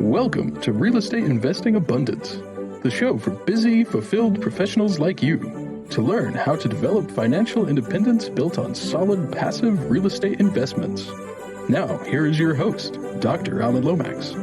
Welcome to Real Estate Investing Abundance, the show for busy, fulfilled professionals like you to learn how to develop financial independence built on solid, passive real estate investments. Now, here is your host, Dr. Alan Lomax.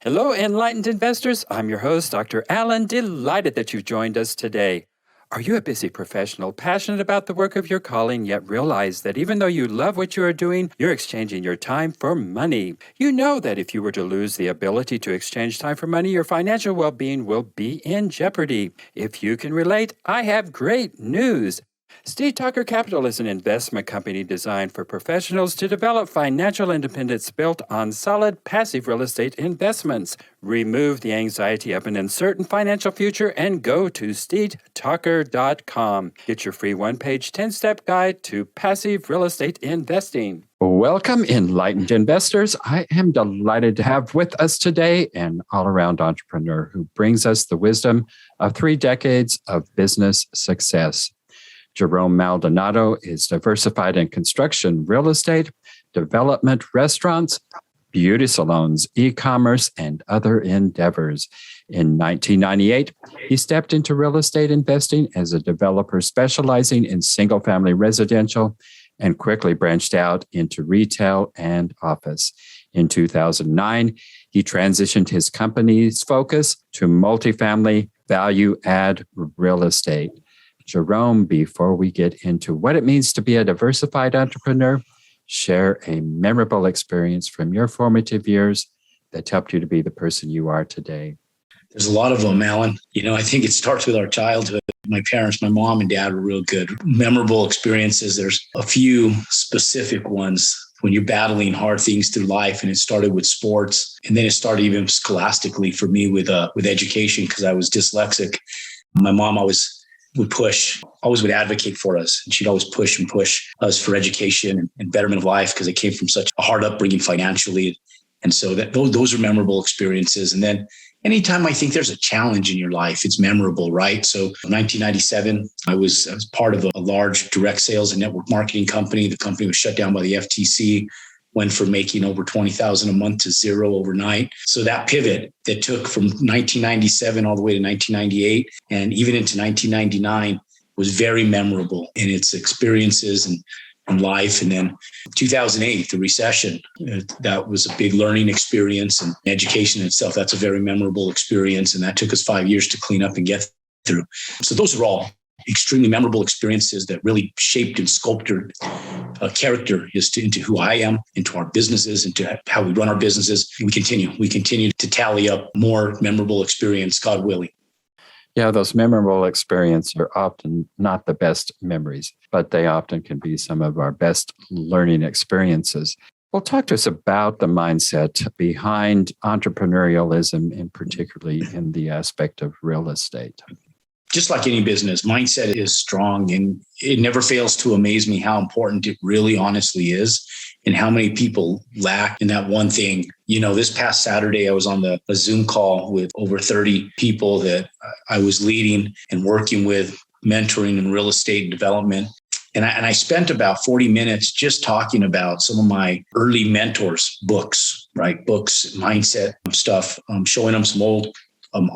Hello, enlightened investors. I'm your host, Dr. Alan. Delighted that you've joined us today. Are you a busy professional, passionate about the work of your calling, yet realize that even though you love what you are doing, you're exchanging your time for money? You know that if you were to lose the ability to exchange time for money, your financial well-being will be in jeopardy. If you can relate, I have great news. Steed Tucker Capital is an investment company designed for professionals to develop financial independence built on solid, passive real estate investments. Remove the anxiety of an uncertain financial future and go to steedtucker.com. Get your free one-page 10-step guide to passive real estate investing. Welcome, enlightened investors. I am delighted to have with us today an all-around entrepreneur who brings us the wisdom of 3 decades of business success. Jerome Maldonado is diversified in construction, real estate, development, restaurants, beauty salons, e-commerce, and other endeavors. In 1998, he stepped into real estate investing as a developer specializing in single-family residential and quickly branched out into retail and office. In 2009, he transitioned his company's focus to multifamily value-add real estate. Jerome, before we get into what it means to be a diversified entrepreneur, share a memorable experience from your formative years that helped you to be the person you are today. There's a lot of them, Alan. I think it starts with our childhood. My parents, my mom and dad were real good. Memorable experiences. There's a few specific ones when you're battling hard things through life. And it started with sports. And then it started even scholastically for me with education because I was dyslexic. My mom always would advocate for us. And she'd always push us for education and betterment of life because I came from such a hard upbringing financially. And so those are memorable experiences. And then anytime I think there's a challenge in your life, it's memorable, right? So in 1997, I was part of a large direct sales and network marketing company. The company was shut down by the FTC. Went from making over $20,000 a month to zero overnight. So that pivot that took from 1997 all the way to 1998 and even into 1999 was very memorable in its experiences and life. And then 2008, the recession, that was a big learning experience, and education itself, that's a very memorable experience. And that took us 5 years to clean up and get through. So those are all extremely memorable experiences that really shaped and sculpted character into who I am, into our businesses, into how we run our businesses. And we continue to tally up more memorable experience, God willing. Yeah, those memorable experiences are often not the best memories, but they often can be some of our best learning experiences. Well, talk to us about the mindset behind entrepreneurialism, and particularly in the aspect of real estate. Just like any business, mindset is strong, and it never fails to amaze me how important it really honestly is and how many people lack in that one thing. This past Saturday, I was on a Zoom call with over 30 people that I was leading and working with, mentoring in real estate development. And I spent about 40 minutes just talking about some of my early mentors' books, right? Books, mindset stuff, showing them some old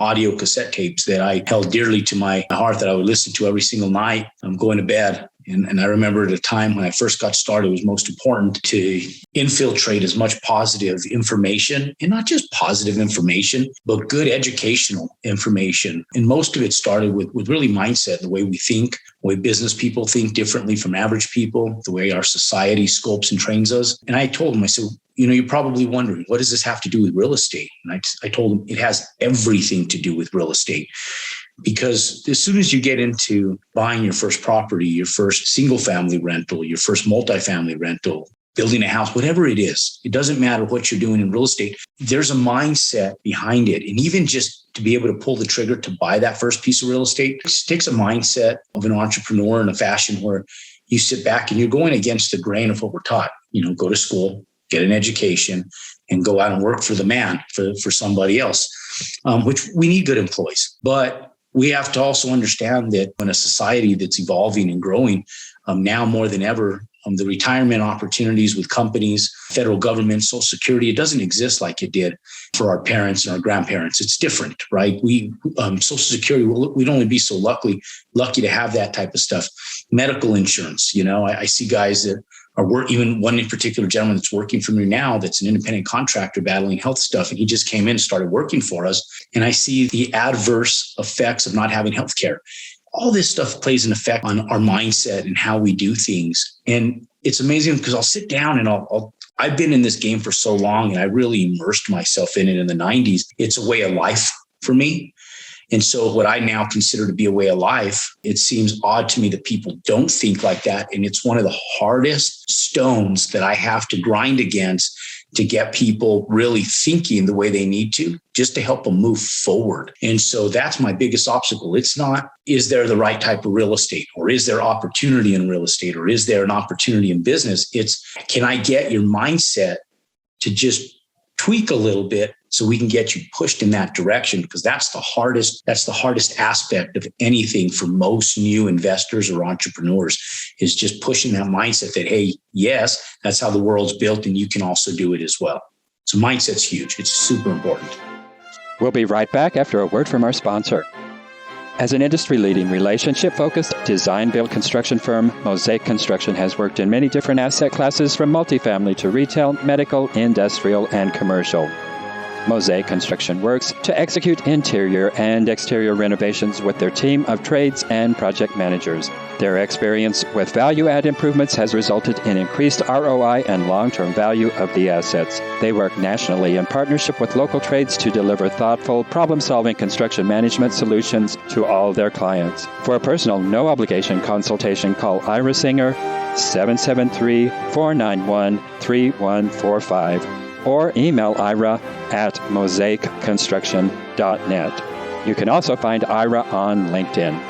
audio cassette tapes that I held dearly to my heart that I would listen to every single night going to bed. And I remember at a time when I first got started, it was most important to infiltrate as much positive information, and not just positive information, but good educational information. And most of it started with really mindset, the way we think, the way business people think differently from average people, the way our society sculpts and trains us. And I told them, I said, you're probably wondering, what does this have to do with real estate? And I told them it has everything to do with real estate. Because as soon as you get into buying your first property, your first single family rental, your first multifamily rental, building a house, whatever it is, it doesn't matter what you're doing in real estate. There's a mindset behind it. And even just to be able to pull the trigger to buy that first piece of real estate, it takes a mindset of an entrepreneur in a fashion where you sit back and you're going against the grain of what we're taught. Go to school, get an education, and go out and work for the man, for somebody else, which we need good employees. But we have to also understand that in a society that's evolving and growing now more than ever, the retirement opportunities with companies, federal government, Social Security. It doesn't exist like it did for our parents and our grandparents. It's different, right? Social Security, we'd only be so lucky to have that type of stuff. Medical insurance, I see guys that even one in particular gentleman that's working for me now, that's an independent contractor battling health stuff. And he just came in and started working for us. And I see the adverse effects of not having health care. All this stuff plays an effect on our mindset and how we do things. And it's amazing because I'll sit down and I've been in this game for so long and I really immersed myself in it in the 90s. It's a way of life for me. And so what I now consider to be a way of life, it seems odd to me that people don't think like that. And it's one of the hardest stones that I have to grind against to get people really thinking the way they need to, just to help them move forward. And so that's my biggest obstacle. It's not, is there the right type of real estate, or is there opportunity in real estate, or is there an opportunity in business? It's, can I get your mindset to just tweak a little bit so we can get you pushed in that direction? Because that's the hardest aspect of anything for most new investors or entrepreneurs, is just pushing that mindset that, hey, yes, that's how the world's built and you can also do it as well. So mindset's huge. It's super important. We'll be right back after a word from our sponsor. As an industry-leading, relationship-focused, design-build construction firm, Mosaic Construction has worked in many different asset classes from multifamily to retail, medical, industrial, and commercial. Mosaic Construction works to execute interior and exterior renovations with their team of trades and project managers. Their experience with value-add improvements has resulted in increased ROI and long-term value of the assets. They work nationally in partnership with local trades to deliver thoughtful, problem-solving construction management solutions to all their clients. For a personal, no-obligation consultation, call Ira Singer, 773-491-3145. or email Ira at mosaicconstruction.net. You can also find Ira on LinkedIn.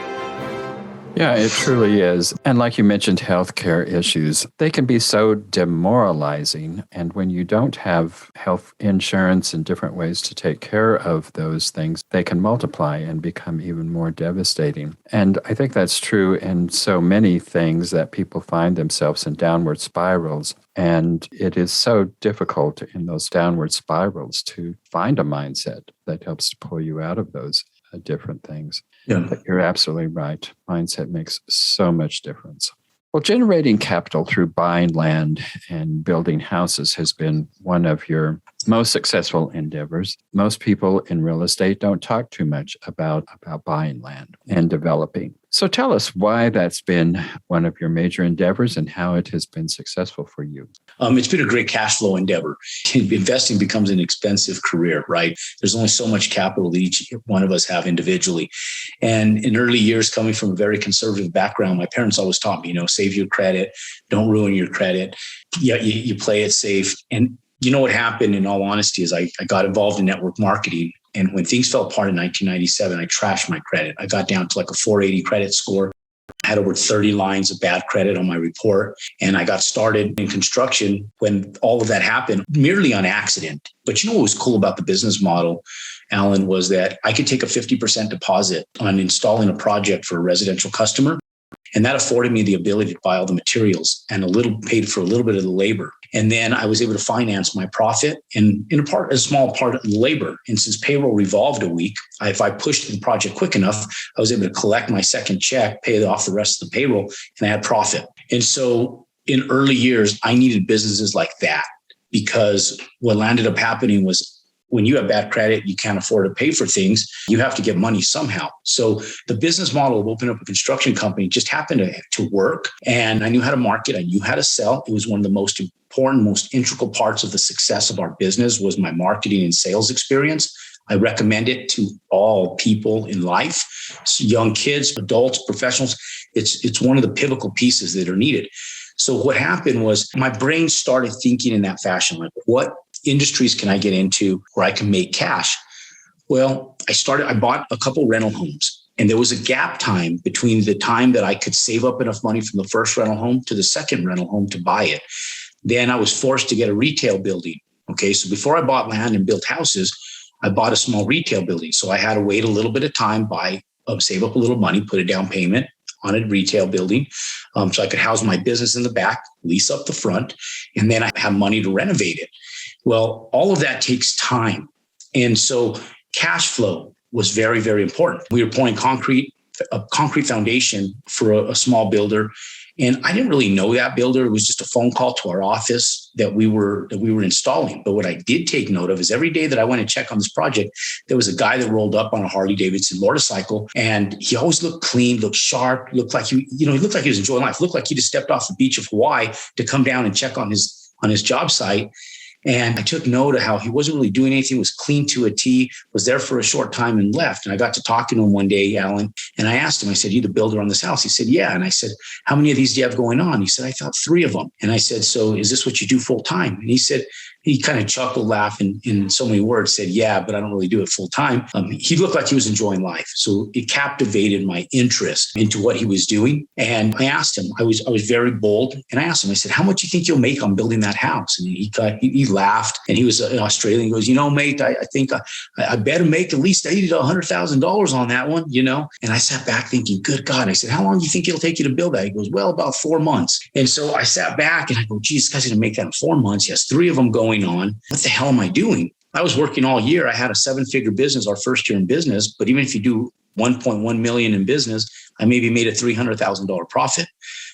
Yeah, it truly is. And like you mentioned, healthcare issues, they can be so demoralizing. And when you don't have health insurance and different ways to take care of those things, they can multiply and become even more devastating. And I think that's true in so many things, that people find themselves in downward spirals. And it is so difficult in those downward spirals to find a mindset that helps to pull you out of those different things. Yeah. But you're absolutely right. Mindset makes so much difference. Well, generating capital through buying land and building houses has been one of your most successful endeavors. Most people in real estate don't talk too much about buying land and developing. So tell us why that's been one of your major endeavors and how it has been successful for you. It's been a great cash flow endeavor. Investing becomes an expensive career, right? There's only so much capital that each one of us have individually. And in early years, coming from a very conservative background, my parents always taught me, save your credit, don't ruin your credit. Yeah, you play it safe. And you know what happened, in all honesty, is I got involved in network marketing. And when things fell apart in 1997, I trashed my credit. I got down to like a 480 credit score. I had over 30 lines of bad credit on my report. And I got started in construction when all of that happened, merely on accident. But you know what was cool about the business model, Alan, was that I could take a 50% deposit on installing a project for a residential customer. And that afforded me the ability to buy all the materials and paid for a little bit of the labor. And then I was able to finance my profit and a small part of the labor. And since payroll revolved a week, if I pushed the project quick enough, I was able to collect my second check, pay off the rest of the payroll, and I had profit. And so in early years, I needed businesses like that, because what ended up happening was, when you have bad credit, you can't afford to pay for things. You have to get money somehow. So the business model of opening up a construction company just happened to work. And I knew how to market. I knew how to sell. It was one of the most important, most integral parts of the success of our business was my marketing and sales experience. I recommend it to all people in life, so young kids, adults, professionals. It's one of the pivotal pieces that are needed. So what happened was my brain started thinking in that fashion, like, what industries can I get into where I can make cash? Well, I bought a couple rental homes, and there was a gap time between the time that I could save up enough money from the first rental home to the second rental home to buy it. Then I was forced to get a retail building. Okay. So before I bought land and built houses, I bought a small retail building. So I had to wait a little bit of time, save up a little money, put a down payment. on a retail building. So I could house my business in the back, lease up the front, and then I have money to renovate it. Well, all of that takes time. And so cash flow was very, very important. We were pouring a concrete foundation for a small builder. And I didn't really know that builder. It was just a phone call to our office that we were installing. But what I did take note of is every day that I went to check on this project, there was a guy that rolled up on a Harley Davidson motorcycle, and he always looked clean, looked sharp, looked like he looked like he was enjoying life, looked like he just stepped off the beach of Hawaii to come down and check on his job site. And I took note of how he wasn't really doing anything, was clean to a T, was there for a short time and left. And I got to talking to him one day, Alan, and I asked him, I said, "You the builder on this house?" He said, "Yeah." And I said, "How many of these do you have going on?" He said, "I thought 3 of them." And I said, "So is this what you do full time?" And he said, he kind of chuckled, laughed in so many words, said, "Yeah, but I don't really do it full time." He looked like he was enjoying life. So it captivated my interest into what he was doing. And I asked him, I was very bold. And I asked him, I said, "How much do you think you'll make on building that house?" And he laughed, and he was an Australian. He goes, "Mate, I think I better make at least $80,000 to $100,000 on that one, And I sat back thinking, good God. I said, "How long do you think it'll take you to build that?" He goes, "Well, about 4 months." And so I sat back and I go, geez, this guy's going to make that in 4 months. He has 3 of them going on. What the hell am I doing? I was working all year. I had a 7-figure business, our first year in business. But even if you do 1.1 million in business, I maybe made a $300,000 profit.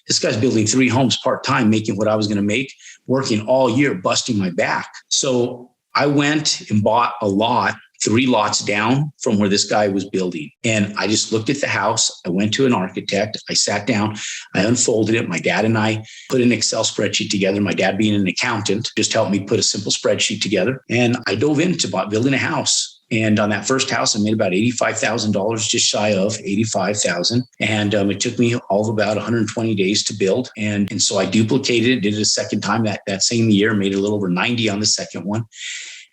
This guy's building 3 homes part-time, making what I was going to make, working all year, busting my back. So I went and bought a lot, 3 lots down from where this guy was building. And I just looked at the house. I went to an architect. I sat down. I unfolded it. My dad and I put an Excel spreadsheet together. My dad, being an accountant, just helped me put a simple spreadsheet together. And I dove into building a house. And on that first house, I made about $85,000, just shy of $85,000. And it took me all of about 120 days to build. And so I duplicated it, did it a second time that same year, made a little over 90 on the second one.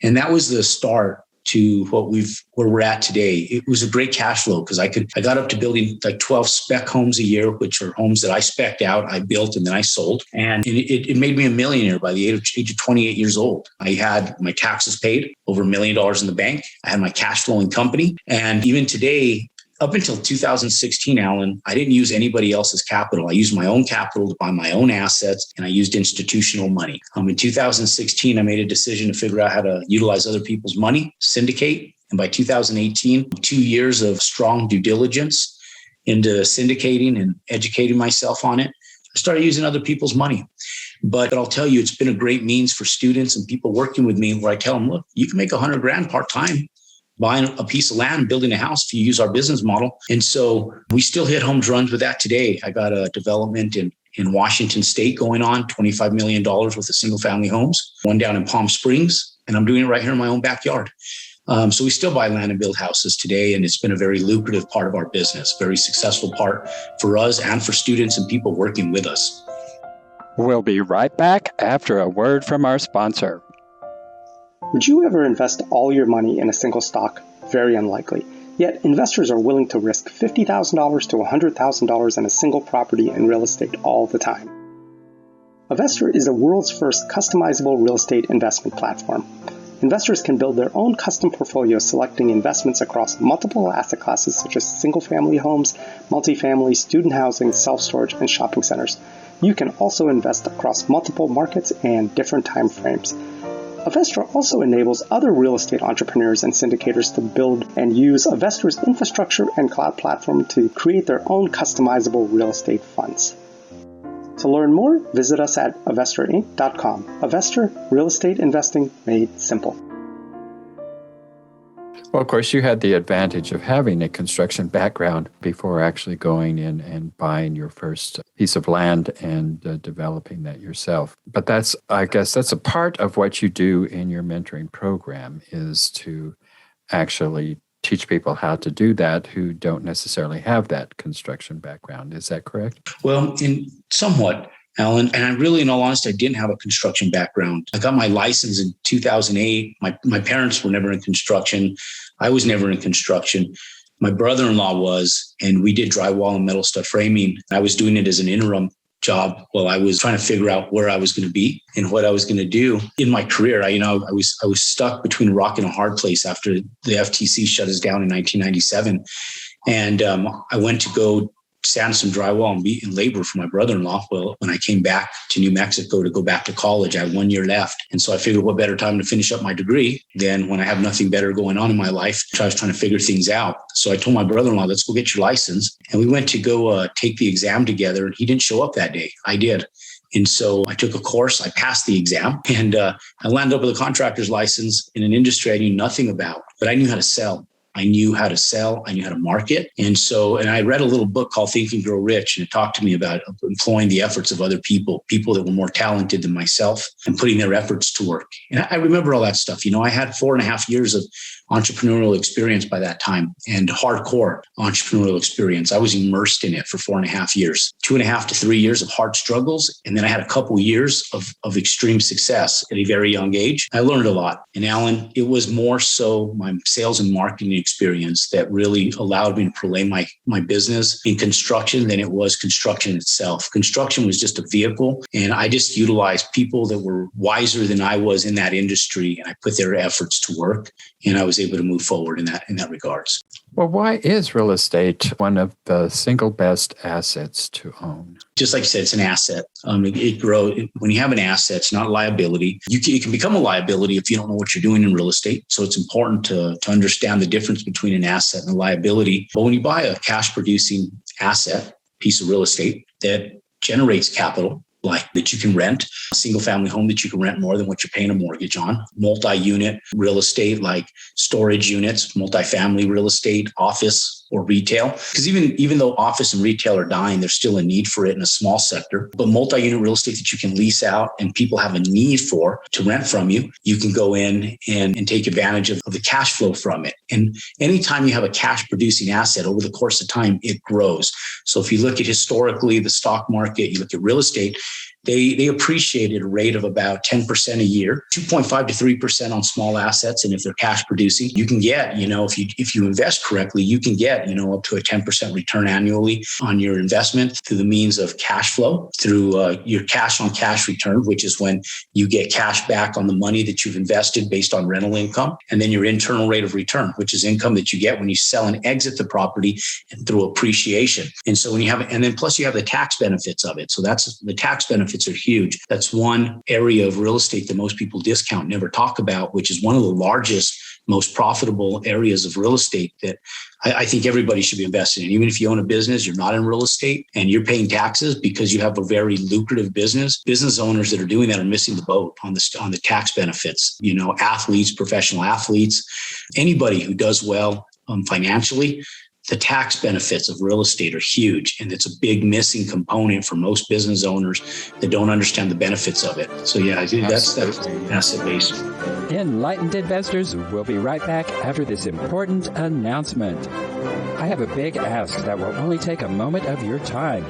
And that was the start to where we're at today. It was a great cash flow because I got up to building like 12 spec homes a year, which are homes that I spec'd out, I built, and then I sold. And it made me a millionaire by the age of 28 years old. I had my taxes paid, over $1 million in the bank. I had my cash flowing company. And even today, up until 2016, Alan, I didn't use anybody else's capital. I used my own capital to buy my own assets, and I used institutional money. In 2016, I made a decision to figure out how to utilize other people's money, syndicate. And by 2018, 2 years of strong due diligence into syndicating and educating myself on it, I started using other people's money. But I'll tell you, it's been a great means for students and people working with me where I tell them, look, you can make $100,000 part-time buying a piece of land, building a house if you use our business model. And so we still hit home runs with that today. I got a development in Washington State going on, $25 million worth of single family homes, one down in Palm Springs, and I'm doing it right here in my own backyard. So we still buy land and build houses today, and it's been a very lucrative part of our business, very successful part for us and for students and people working with us. We'll be right back after a word from our sponsor. Would you ever invest all your money in a single stock? Very unlikely. Yet investors are willing to risk $50,000 to $100,000 in a single property in real estate all the time. Avestor is the world's first customizable real estate investment platform. Investors can build their own custom portfolio selecting investments across multiple asset classes such as single-family homes, multifamily, student housing, self-storage, and shopping centers. You can also invest across multiple markets and different time frames. Avestor also enables other real estate entrepreneurs and syndicators to build and use Avestor's infrastructure and cloud platform to create their own customizable real estate funds. To learn more, visit us at avestorinc.com. Avestor, real estate investing made simple. Well, of course, you had the advantage of having a construction background before actually going in and buying your first piece of land and developing that yourself. But I guess that's a part of what you do in your mentoring program, is to actually teach people how to do that who don't necessarily have that construction background. Is that correct? Well, in somewhat, Alan, and I really, in all honesty, I didn't have a construction background. I got my license in 2008. My parents were never in construction. I was never in construction. My brother-in-law was, and we did drywall and metal stud framing. I was doing it as an interim job while I was trying to figure out where I was going to be and what I was going to do in my career. I was stuck between a rock and a hard place after the FTC shut us down in 1997. And I went to go sand some drywall and be in labor for my brother-in-law. Well, when I came back to New Mexico to go back to college, I had 1 year left. And so I figured what better time to finish up my degree than when I have nothing better going on in my life. So I was trying to figure things out. So I told my brother-in-law, let's go get your license. And we went to go take the exam together. And he didn't show up that day. I did. And so I took a course, I passed the exam, and I landed up with a contractor's license in an industry I knew nothing about, but I knew how to sell. I knew how to sell. I knew how to market. And I read a little book called Think and Grow Rich, and it talked to me about employing the efforts of other people that were more talented than myself, and putting their efforts to work. And I remember all that stuff. I had 4.5 years of entrepreneurial experience by that time, and hardcore entrepreneurial experience. I was immersed in it for 4.5 years, 2.5 to 3 years of hard struggles. And then I had a couple years of extreme success at a very young age. I learned a lot. And Alan, it was more so my sales and marketing experience that really allowed me to parlay my business in construction than it was construction itself. Construction was just a vehicle. And I just utilized people that were wiser than I was in that industry. And I put their efforts to work. And I was able to move forward in that regards. Well, why is real estate one of the single best assets to own? Just like you said, it's an asset. It grows. When you have an asset, it's not a liability. It can become a liability if you don't know what you're doing in real estate. So it's important to understand the difference between an asset and a liability. But when you buy a cash producing asset, piece of real estate that generates capital, like that you can rent, a single family home that you can rent more than what you're paying a mortgage on, multi-unit real estate like storage units, multi-family real estate, office or retail. Because even though office and retail are dying, there's still a need for it in a small sector. But multi-unit real estate that you can lease out and people have a need for to rent from you, you can go in and take advantage of the cash flow from it. And anytime you have a cash producing asset over the course of time, it grows. So if you look at historically the stock market, you look at real estate, they appreciate at a rate of about 10% a year, 2.5 to 3% on small assets. And if they're cash producing, you can get, if you invest correctly, you can get, up to a 10% return annually on your investment through the means of cash flow, through your cash on cash return, which is when you get cash back on the money that you've invested based on rental income. And then your internal rate of return, which is income that you get when you sell and exit the property and through appreciation. And so when you have, and then plus you have the tax benefits of it. So that's the tax benefits are huge. That's one area of real estate that most people discount, never talk about, which is one of the largest, most profitable areas of real estate that I think everybody should be invested in. Even if you own a business, you're not in real estate and you're paying taxes because you have a very lucrative business. Business owners that are doing that are missing the boat on the tax benefits. Athletes, professional athletes, anybody who does well financially. The tax benefits of real estate are huge, and it's a big missing component for most business owners that don't understand the benefits of it. So yeah, I think that's asset based. Enlightened investors will be right back after this important announcement. I have a big ask that will only take a moment of your time.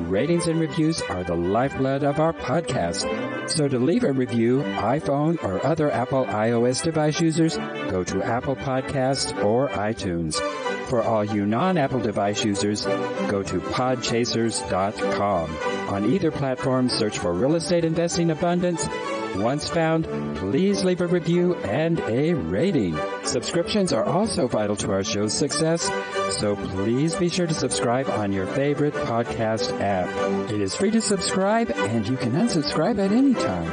Ratings and reviews are the lifeblood of our podcast. So to leave a review, iPhone or other Apple iOS device users, go to Apple Podcasts or iTunes. For all you non-Apple device users, go to podchasers.com. On either platform, search for Real Estate Investing Abundance. Once found, please leave a review and a rating. Subscriptions are also vital to our show's success, so please be sure to subscribe on your favorite podcast app. It is free to subscribe, and you can unsubscribe at any time.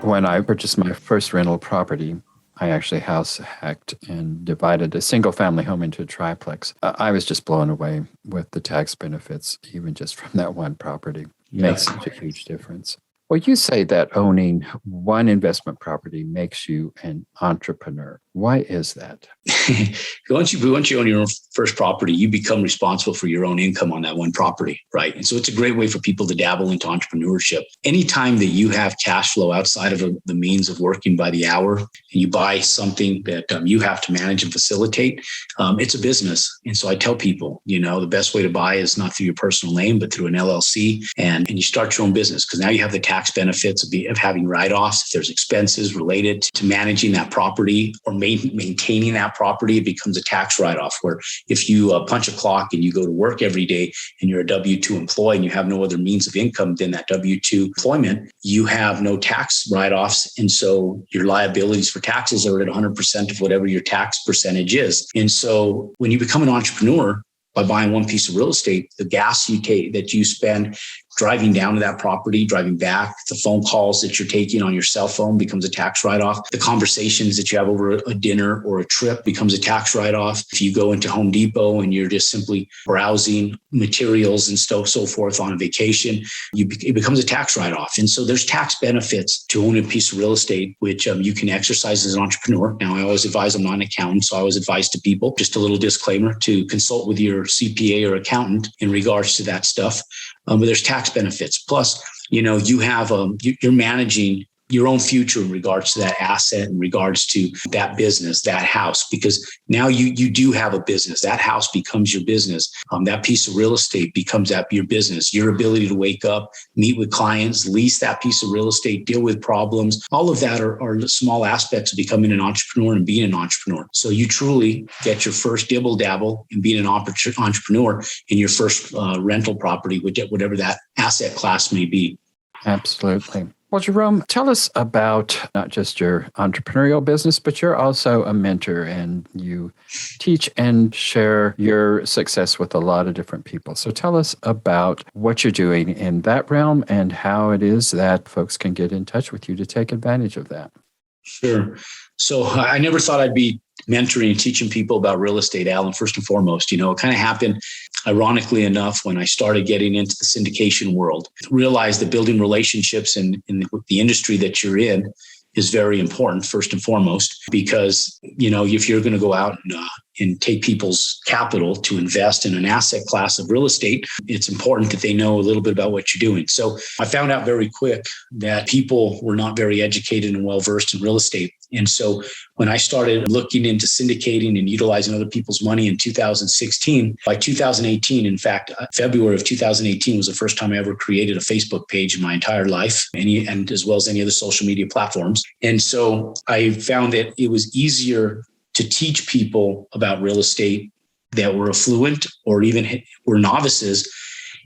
When I purchased my first rental property, I actually house hacked and divided a single family home into a triplex. I was just blown away with the tax benefits, even just from that one property. Makes such a huge difference. Well, you say that owning one investment property makes you an entrepreneur. Why is that? Once you own your own first property, you become responsible for your own income on that one property, right? And so it's a great way for people to dabble into entrepreneurship. Anytime that you have cash flow outside of the means of working by the hour, and you buy something that you have to manage and facilitate, it's a business. And so I tell people, the best way to buy is not through your personal name, but through an LLC, and you start your own business, because now you have the tax benefits of having write-offs. If there's expenses related to managing that property or maintaining that property, it becomes a tax write-off, where if you punch a clock and you go to work every day and you're a W-2 employee and you have no other means of income than that W-2 employment, you have no tax write-offs. And so your liabilities for taxes are at 100% of whatever your tax percentage is. And so when you become an entrepreneur, by buying one piece of real estate, the gas that you spend driving down to that property, driving back, the phone calls that you're taking on your cell phone becomes a tax write-off. The conversations that you have over a dinner or a trip becomes a tax write-off. If you go into Home Depot and you're just simply browsing materials and so forth on a vacation, it becomes a tax write-off. And so there's tax benefits to own a piece of real estate, which you can exercise as an entrepreneur. Now, I always advise, I'm not an accountant, so I always advise to people, just a little disclaimer, to consult with your CPA or accountant in regards to that stuff. But there's tax benefits. Plus, you're managing your own future in regards to that asset, in regards to that business, that house, because now you do have a business. That house becomes your business. That piece of real estate becomes your business. Your ability to wake up, meet with clients, lease that piece of real estate, deal with problems. All of that are small aspects of becoming an entrepreneur and being an entrepreneur. So you truly get your first dibble dabble in being an entrepreneur in your first rental property, whatever that asset class may be. Absolutely. Well, Jerome, tell us about not just your entrepreneurial business, but you're also a mentor and you teach and share your success with a lot of different people. So tell us about what you're doing in that realm and how it is that folks can get in touch with you to take advantage of that. Sure. So I never thought I'd be mentoring and teaching people about real estate, Alan, first and foremost. It kind of happened, ironically enough, when I started getting into the syndication world. Realized that building relationships in the industry that you're in is very important, first and foremost, because, if you're going to go out and take people's capital to invest in an asset class of real estate, it's important that they know a little bit about what you're doing. So I found out very quick that people were not very educated and well-versed in real estate. And so when I started looking into syndicating and utilizing other people's money in 2016, by 2018, in fact, February of 2018 was the first time I ever created a Facebook page in my entire life, and as well as any other social media platforms. And so I found that it was easier to teach people about real estate that were affluent or even were novices.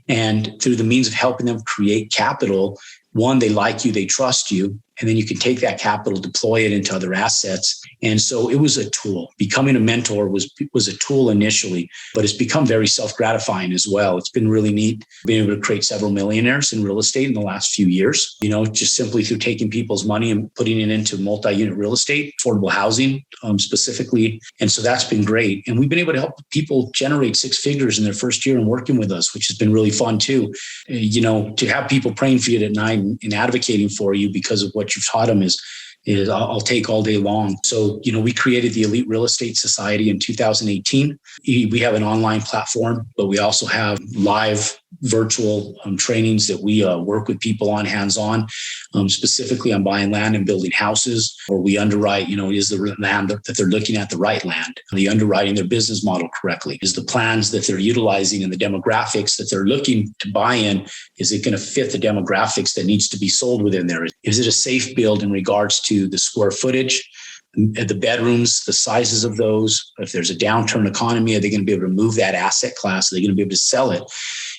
And through the means of helping them create capital, one, they like you, they trust you, and then you can take that capital, deploy it into other assets. And so it was a tool. Becoming a mentor was a tool initially, but it's become very self-gratifying as well. It's been really neat being able to create several millionaires in real estate in the last few years, just simply through taking people's money and putting it into multi-unit real estate, affordable housing specifically. And so that's been great. And we've been able to help people generate six figures in their first year and working with us, which has been really fun too. To have people praying for you at night and advocating for you because of what you've taught them is I'll take all day long. So, we created the Elite Real Estate Society in 2018. We have an online platform, but we also have live virtual trainings that we work with people on hands-on, specifically on buying land and building houses, or we underwrite, is the land that they're looking at the right land? Are they underwriting their business model correctly? Is the plans that they're utilizing and the demographics that they're looking to buy in, is it going to fit the demographics that needs to be sold within there? Is it a safe build in regards to the square footage, the bedrooms, the sizes of those? If there's a downturn economy, are they going to be able to move that asset class? Are they going to be able to sell it?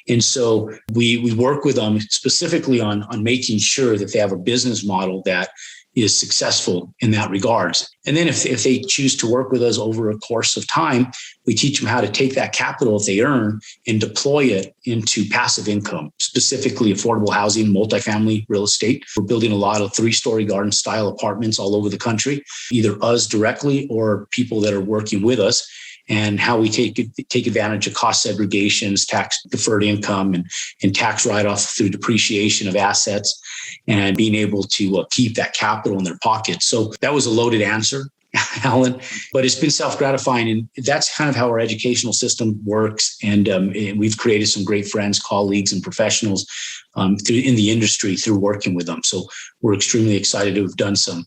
And so we work with them specifically on making sure that they have a business model that is successful in that regards. And then if they choose to work with us over a course of time, we teach them how to take that capital that they earn and deploy it into passive income, specifically affordable housing, multifamily real estate. We're building a lot of 3-story garden style apartments all over the country, either us directly or people that are working with us. And how we take advantage of cost segregations, tax deferred income, and tax write-off through depreciation of assets, and being able to keep that capital in their pockets. So that was a loaded answer, Alan, but it's been self-gratifying. And that's kind of how our educational system works. And we've created some great friends, colleagues, and professionals in the industry through working with them. So we're extremely excited to have done some.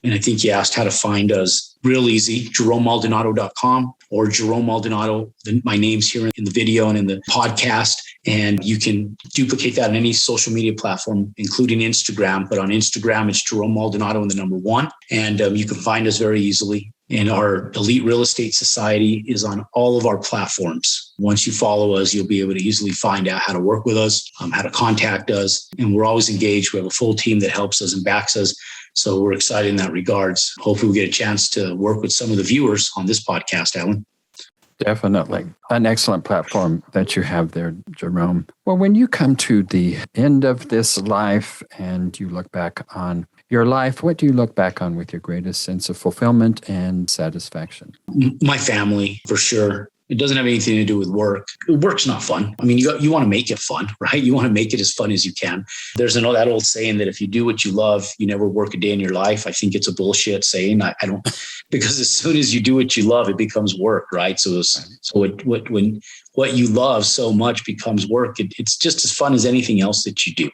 And I think you asked how to find us. Real easy, JeromeMaldonado.com or Jerome Maldonado. My name's here in the video and in the podcast. And you can duplicate that on any social media platform, including Instagram. But on Instagram, it's Jerome Maldonado and the number 1. And you can find us very easily. And our Elite Real Estate Society is on all of our platforms. Once you follow us, you'll be able to easily find out how to work with us, how to contact us. And we're always engaged. We have a full team that helps us and backs us. So we're excited in that regards. Hopefully we get a chance to work with some of the viewers on this podcast, Alan. Definitely. An excellent platform that you have there, Jerome. Well, when you come to the end of this life and you look back on your life, what do you look back on with your greatest sense of fulfillment and satisfaction? My family, for sure. It doesn't have anything to do with work. Work's not fun. I mean, you want to make it fun, right? You want to make it as fun as you can. There's that old saying that if you do what you love, you never work a day in your life. I think it's a bullshit saying. I don't, because as soon as you do what you love, it becomes work, right? So when what you love so much becomes work, it's just as fun as anything else that you do.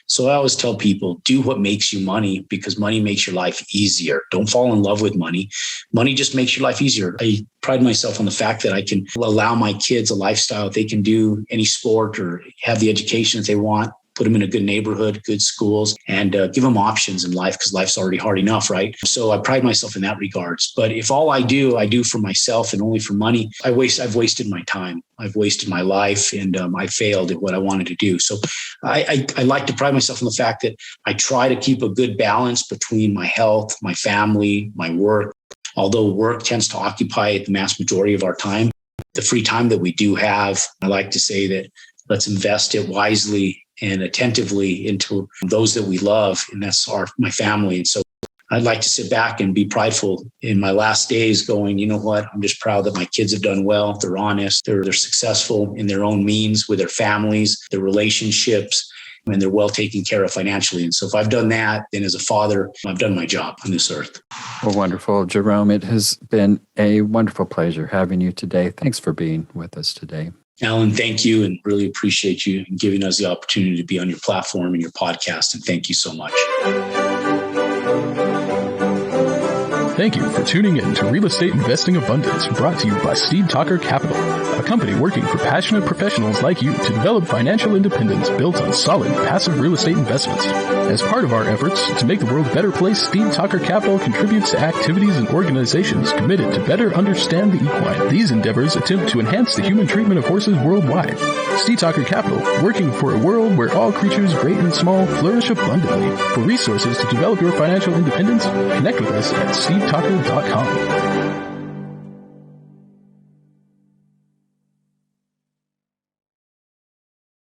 So I always tell people, do what makes you money, because money makes your life easier. Don't fall in love with money. Money just makes your life easier. I pride myself on the fact that I can allow my kids a lifestyle. They can do any sport or have the education that they want, put them in a good neighborhood, good schools, and give them options in life, because life's already hard enough, right? So I pride myself in that regards. But if all I do for myself and only for money, I've wasted my time. I've wasted my life, and I failed at what I wanted to do. So I like to pride myself on the fact that I try to keep a good balance between my health, my family, my work. Although work tends to occupy the mass majority of our time, the free time that we do have, I like to say that let's invest it wisely and attentively into those that we love, and that's my family. And so I'd like to sit back and be prideful in my last days going, you know what, I'm just proud that my kids have done well. They're honest. They're successful in their own means with their families, their relationships, and they're well taken care of financially. And so if I've done that, then as a father, I've done my job on this earth. Well, wonderful. Jerome, it has been a wonderful pleasure having you today. Thanks for being with us today. Alan, thank you, and really appreciate you giving us the opportunity to be on your platform and your podcast. And thank you so much. Thank you for tuning in to Real Estate Investing Abundance, brought to you by Steve Talker Capital, a company working for passionate professionals like you to develop financial independence built on solid, passive real estate investments. As part of our efforts to make the world a better place, Steve Talker Capital contributes to activities and organizations committed to better understand the equine. These endeavors attempt to enhance the human treatment of horses worldwide. Steve Talker Capital, working for a world where all creatures, great and small, flourish abundantly. For resources to develop your financial independence, connect with us at stevetalker.com.